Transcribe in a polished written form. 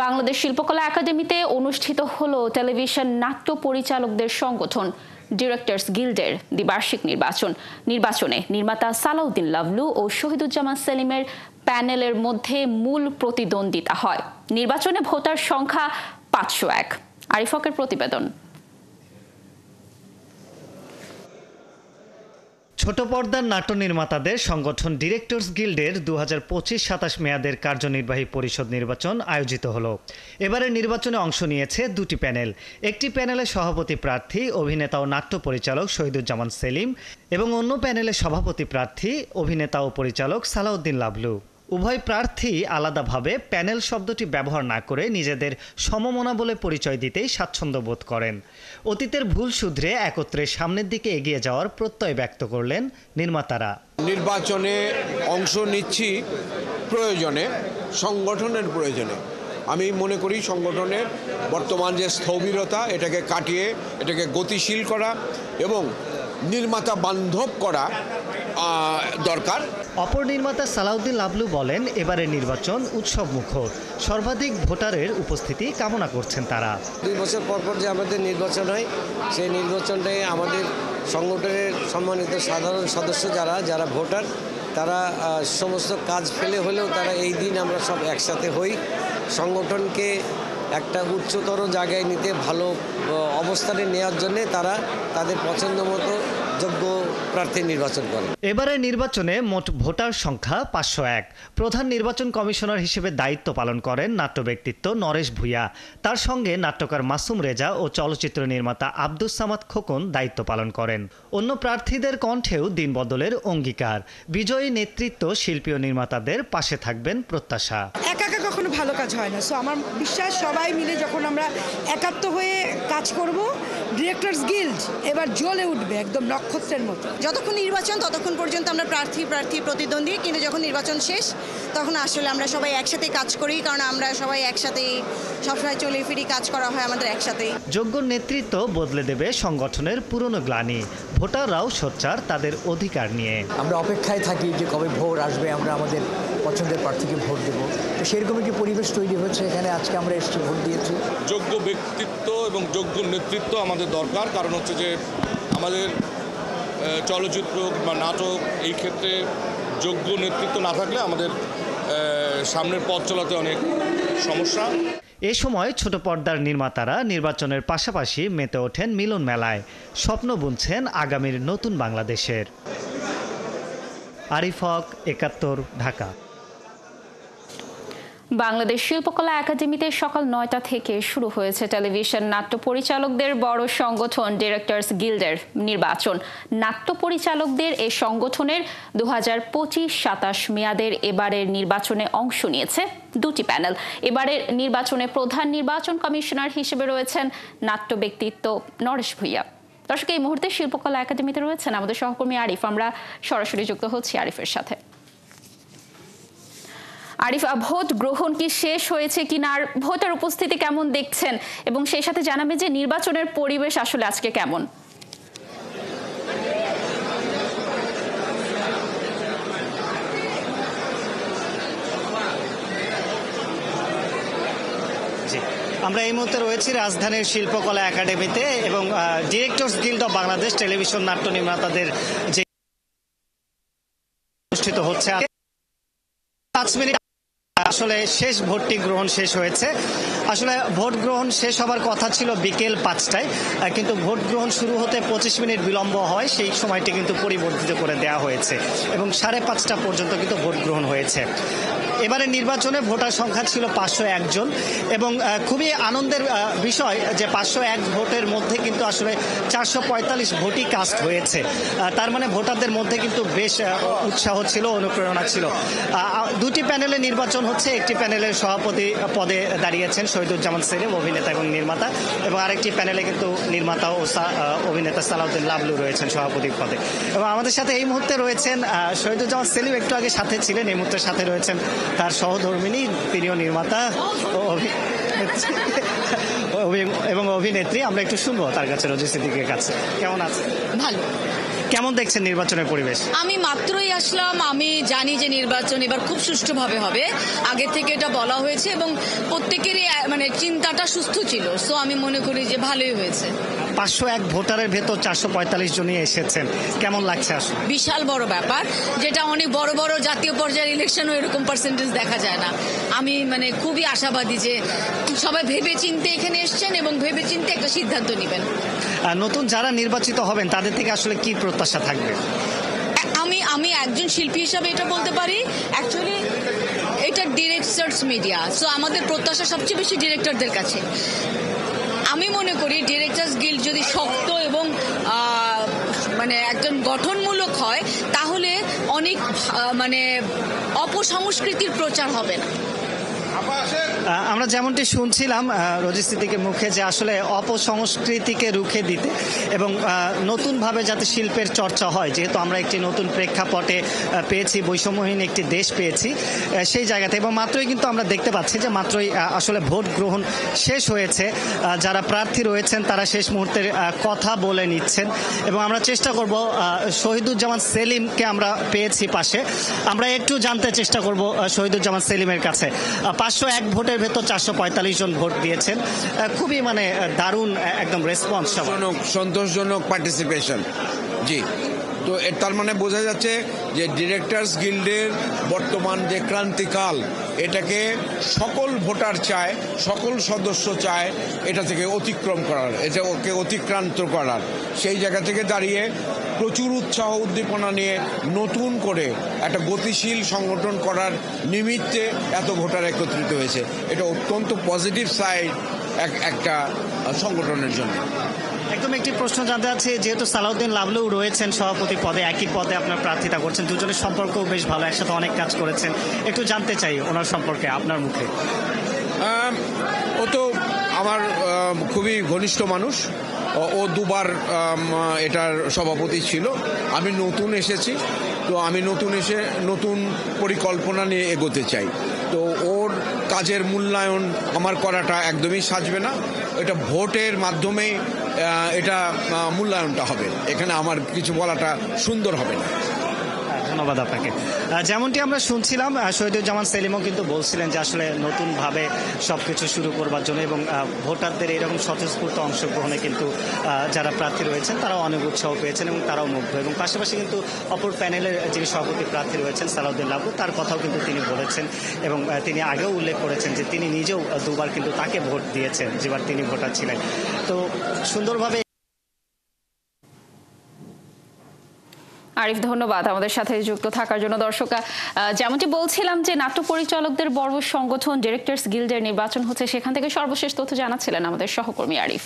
বাংলাদেশ শিল্পকলা একাডেমিতে অনুষ্ঠিত হলো টেলিভিশন নাট্য পরিচালকদের সংগঠন ডিরেক্টরস গিল্ডের দ্বিবার্ষিক নির্বাচনে নির্মাতা সালাউদ্দিন লাভলু ও শহীদুজ্জামান সেলিমের প্যানেলের মধ্যে মূল প্রতিদ্বন্দ্বিতা হয়। নির্বাচনে ভোটার সংখ্যা 501। আরিফ হকের প্রতিবেদন। ছোট পর্দার নাট্য নির্মাতাদের সংগঠন ডিরেক্টরস গিল্ডের 2025-27 মেয়াদের কার্যনির্বাহী পরিষদ নির্বাচন আয়োজিত হলো। এবারের নির্বাচনে অংশ নিয়েছে দুটি প্যানেল। একটি প্যানেলের সভাপতি প্রার্থী অভিনেতা ও নাট্য পরিচালক শহীদুজ্জামান সেলিম এবং অন্য প্যানেলের সভাপতি প্রার্থী অভিনেতা ও পরিচালক সালাউদ্দিন লাভলু। উভয় প্রার্থী আলাদাভাবে প্যানেল শব্দটি ব্যবহার না করে নিজেদের সমমনা বলে পরিচয় দিতেই স্বাচ্ছন্দ্য বোধ করেন। অতীতের ভুল শুধরে একত্রে সামনের দিকে এগিয়ে যাওয়ার প্রত্যয় ব্যক্ত করলেন নির্মাতারা। নির্বাচনে অংশ নিচ্ছি প্রয়োজনে, সংগঠনের প্রয়োজনে। আমি মনে করি সংগঠনের বর্তমান যে স্থবিরতা এটাকে কাটিয়ে এটাকে গতিশীল করা এবং নির্মাতা বান্ধব করা দরকার। অপর নির্মাতা সালাউদ্দিন লাভলু বলেন, এবারের নির্বাচন উৎসব মুখর, সর্বাধিক ভোটারের উপস্থিতি কামনা করছেন তারা। 2 বছর পর যে আমাদের নির্বাচন হয়, সেই নির্বাচনটাই আমাদের সংগঠনের সম্মানিত সাধারণ সদস্য যারা ভোটার, তারা সমস্ত কাজ ফেলে হলেও তারা এই দিন আমরা সব একসাথে হই। সংগঠনকে একটা উচ্চতর জায়গায় নিতে, ভালো অবস্থানে নেওয়ার জন্য তারা তাদের পছন্দ মতো যোগ্য প্রার্থী নির্বাচন করে। এবারের নির্বাচনে মোট ভোটার সংখ্যা 501। প্রধান নির্বাচন কমিশনার হিসেবে দায়িত্ব পালন করেন নাট্য ব্যক্তিত্ব নরেশ ভূঁইয়া। তার সঙ্গে নাট্যকার মাসুম রেজা ও চলচ্চিত্র নির্মাতা আব্দুস সামাদ খোকন দায়িত্ব পালন করেন। অন্য প্রার্থীদের কণ্ঠেও দিনবদলের অঙ্গীকার। বিজয়ী নেতৃত্ব শিল্পী ও নির্মাতাদের পাশে থাকবেন প্রত্যাশা। একা কখনো ভালো কাজ হয় না। সো আমার বিশ্বাস সবাই মিলে যখন আমরা একাত্ম হয়ে কাজ করব, ডিরেক্টরস গিল্ড এবার জ্বলে উঠবে একদম নক্ষত্রের মতো। যতক্ষণ নির্বাচন ততক্ষণ পর্যন্ত আমরা প্রার্থী প্রতিদ্বন্দ্বী, কিন্তু যখন নির্বাচন শেষ তখন আসলে আমরা সবাই একসাথে কাজ করি, কারণ আমরা সবাই একসাথেই সবসময় চলে ফিরি, কাজ করা হয় আমাদের একসাথেই। যোগ্য নেতৃত্ব বদলে দেবে সংগঠনের পুরনো গ্লানি। ভোটাররাও সোচ্চার তাদের অধিকার নিয়ে। আমরা অপেক্ষায় থাকি যে কবে ভোট আসবে, আমরা আমাদের পছন্দের প্রার্থীকে ভোট দেবো। তো সেরকম একটি পরিবেশ তৈরি হচ্ছে এখানে। আজকে আমরা এসেছি, ভোট দিয়েছি। যোগ্য ব্যক্তিত্ব এবং যোগ্য নেতৃত্ব আমাদের দরকার, কারণ হচ্ছে যে আমাদের চলচ্চিত্র বা নাটক এই ক্ষেত্রে যোগ্য নেতৃত্ব না থাকলে আমাদের সামনের পথ চলাতে অনেক সমস্যা। এ সময় ছোট পর্দার নির্মাতারা নির্বাচনের পাশাপাশি মেতে ওঠেন মিলন মেলায়। স্বপ্ন বুনছেন আগামীর নতুন বাংলাদেশের। আরিফ হক, 71, ঢাকা। বাংলাদেশ শিল্পকলা একাডেমিতে সকাল 9টা থেকে শুরু হয়েছে টেলিভিশন নাট্য পরিচালকদের বড় সংগঠন ডিরেক্টরস গিল্ডের নির্বাচন। নাট্য পরিচালকদের এই সংগঠনের 2025-27 মেয়াদের এবারের নির্বাচনে অংশ নিয়েছে দুটি প্যানেল। এবারের নির্বাচনে প্রধান নির্বাচন কমিশনার হিসেবে রয়েছেন নাট্য ব্যক্তিত্ব নরেশ ভূঁইয়া। দর্শক, এই মুহূর্তে শিল্পকলা একাডেমিতে রয়েছেন আমাদের সহকর্মী আরিফ। আমরা সরাসরি যুক্ত হচ্ছি আরিফের সাথে। আরিফ, ভোট গ্রহণ কি শেষ হয়েছে কিনা, আর ভোটার উপস্থিতি কেমন দেখছেন, এবং সেই সাথে জানাবে যে নির্বাচনের পরিবেশ আসলে আজকে কেমন? আমরা এই মুহূর্তে রয়েছি রাজধানীর শিল্পকলা একাডেমিতে এবং directors guild of Bangladesh television নাট্য নির্মাতাদের যে অনুষ্ঠিত হচ্ছে। 5 মিনিট আসলে শেষ ভোটটি গ্রহণ শেষ হয়েছে। আসলে ভোট গ্রহণ শেষ হবার কথা ছিল বিকেল 5টায়, কিন্তু ভোট গ্রহণ শুরু হতে 25 মিনিট বিলম্ব হয়। সেই সময়টি কিন্তু পরিবর্তিত করে দেওয়া হয়েছে এবং 5:30টা পর্যন্ত কিন্তু ভোট গ্রহণ হয়েছে। এবারে নির্বাচনে ভোটার সংখ্যা ছিল 501 জন এবং খুবই আনন্দের বিষয় যে 501 ভোটের মধ্যে কিন্তু আসলে 445 ভোটই কাস্ট হয়েছে। তার মানে ভোটারদের মধ্যে কিন্তু বেশ উৎসাহ ছিল, অনুপ্রেরণা ছিল। দুটি প্যানেলে নির্বাচন হচ্ছে। একটি প্যানেলের সভাপতি পদে দাঁড়িয়েছেন শহীদুজ্জামান সেলিম, অভিনেতা এবং নির্মাতা, এবং আরেকটি প্যানেলে কিন্তু নির্মাতা ও অভিনেতা সালাউদ্দিন লাভলু রয়েছেন সভাপতি পদে। এবং আমাদের সাথে এই মুহূর্তে রয়েছেন শহীদুজ্জামান সেলিম, একটু আগে সাথে ছিলেন, এই মুহূর্তে সাথে রয়েছেন তার সহধর্মিনী, প্রিয় নির্মাতা এবং অভিনেত্রী। আমরা একটু শুনবো তার কাছে, রোজি সিদ্দিকের কাছে। কেমন আছে? ভালো। কেমন দেখছেন নির্বাচনের পরিবেশ? আমি মাত্রই আসলাম। আমি জানি যে নির্বাচন এবার খুব সুষ্ঠুভাবে হবে, আগে থেকে এটা বলা হয়েছে এবং প্রত্যেকেরই চিন্তাটা সুস্থ ছিল। সো আমি মনে করি যে ভালোই হয়েছে। 501 ভোটারের ভেতর 445 জনই এসেছেন, কেমন লাগছে আসলে? বিশাল বড় ব্যাপার, যেটা অনেক বড় বড় জাতীয় পর্যায়ের ইলেকশনও এরকম পার্সেন্টেজ দেখা যায় না। আমি মানে খুবই আশাবাদী যে সবাই ভেবে চিন্তে এখানে এসছেন এবং ভেবে চিন্তে একটা সিদ্ধান্ত নেবেন। নতুন যারা নির্বাচিত হবেন তাদের থেকে আসলে কি প্রত্যাশা থাকবে? আমি একজন শিল্পী হিসাবে এটা বলতে পারি, অ্যাকচুয়ালি এটা ডিরেক্টরস মিডিয়া, সো আমাদের প্রত্যাশা সবচেয়ে বেশি ডিরেক্টরদের কাছে। আমি মনে করি ডিরেক্টরস গিল্ড যদি শক্ত এবং মানে একজন গঠনমূলক হয়, তাহলে অনেক মানে অপসংস্কৃতির প্রচার হবে না। আমরা যেমনটি শুনছিলাম রোজি সিদ্দিকের মুখে যে আসলে অপসংস্কৃতিকে রুখে দিতে এবং নতুনভাবে যাতে শিল্পের চর্চা হয়, যেহেতু আমরা একটি নতুন প্রেক্ষাপটে পেয়েছি, বৈষম্যহীন একটি দেশ পেয়েছি, সেই জায়গাতে এবং মাত্রই কিন্তু আমরা দেখতে পাচ্ছি যে মাত্রই আসলে ভোট গ্রহণ শেষ হয়েছে। যারা প্রার্থী রয়েছেন তারা শেষ মুহূর্তের কথা বলে নিচ্ছেন এবং আমরা চেষ্টা করব, শহীদুজ্জামান সেলিমকে আমরা পেয়েছি পাশে, আমরা একটু জানতে চেষ্টা করব শহীদুজ্জামান সেলিমের কাছে। 501 ভোটের ভেতর 445 জন ভোট দিয়েছেন, খুবই মানে দারুণ একদম রেসপন্স, সন্তোষজনক পার্টিসিপেশন। জি, তো তার মানে বোঝা যাচ্ছে যে ডিরেক্টরস গিল্ডের বর্তমান যে ক্রান্তিকাল, এটাকে সকল ভোটার চায়, সকল সদস্য চায় এটা থেকে অতিক্রম করার, এটা ওকে অতিক্রান্ত করার। সেই জায়গা থেকে দাঁড়িয়ে প্রচুর উৎসাহ উদ্দীপনা নিয়ে নতুন করে একটা গতিশীল সংগঠন করার নিমিত্তে এত ভোটার একত্রিত হয়েছে। এটা অত্যন্ত পজিটিভ সাইড একটা সংগঠনের জন্য। একদম একটি প্রশ্ন জানতে চাচ্ছি, যেহেতু সালাউদ্দিন লাবলু রয়েছেন সভাপতি পদে, একই পদে আপনার প্রার্থিতা করছেন, দুজনের সম্পর্কও বেশ ভালো, একসাথে অনেক কাজ করেছেন, একটু জানতে চাই ওনার সম্পর্কে আপনার মুখে। ও তো আমার খুবই ঘনিষ্ঠ মানুষ, ও দুবার এটার সভাপতি ছিল। আমি নতুন এসেছি, তো আমি নতুন এসে নতুন পরিকল্পনা নিয়ে এগোতে চাই। তো ওর কাজের মূল্যায়ন আমার করাটা একদমই সাজবে না, এটা ভোটের মাধ্যমেই এটা মূল্যায়নটা হবে, এখানে আমার কিছু বলাটা সুন্দর হবে না। ধন্যবাদ আপনাকে। যেমনটি আমরা শুনছিলাম, শহীদুজ্জামান সেলিমও কিন্তু বলছিলেন যে আসলে নতুনভাবে সবকিছু শুরু করবার জন্য এবং ভোটারদের এইরকম স্বতঃস্ফূর্ত অংশগ্রহণে কিন্তু যারা প্রার্থী রয়েছেন তারাও অনেক উৎসাহ পেয়েছেন এবং তারাও মুগ্ধ। এবং পাশাপাশি কিন্তু অপর প্যানেলের যিনি সভাপতি প্রার্থী রয়েছেন সালাউদ্দিন লাবলু, তার কথাও কিন্তু তিনি বলেছেন এবং তিনি আগেও উল্লেখ করেছেন যে তিনি নিজেও দুবার কিন্তু তাকে ভোট দিয়েছেন যেবার তিনি ভোটার ছিলেন। তো সুন্দরভাবে আরিফ, ধন্যবাদ আমাদের সাথে যুক্ত থাকার জন্য। দর্শক, যেমনটি বলছিলাম যে নাট্য পরিচালকদের বড় সংগঠন ডিরেক্টরস গিল্ডের নির্বাচন হচ্ছে, সেখান থেকে সর্বশেষ তথ্য জানাচ্ছিলেন আমাদের সহকর্মী আরিফ।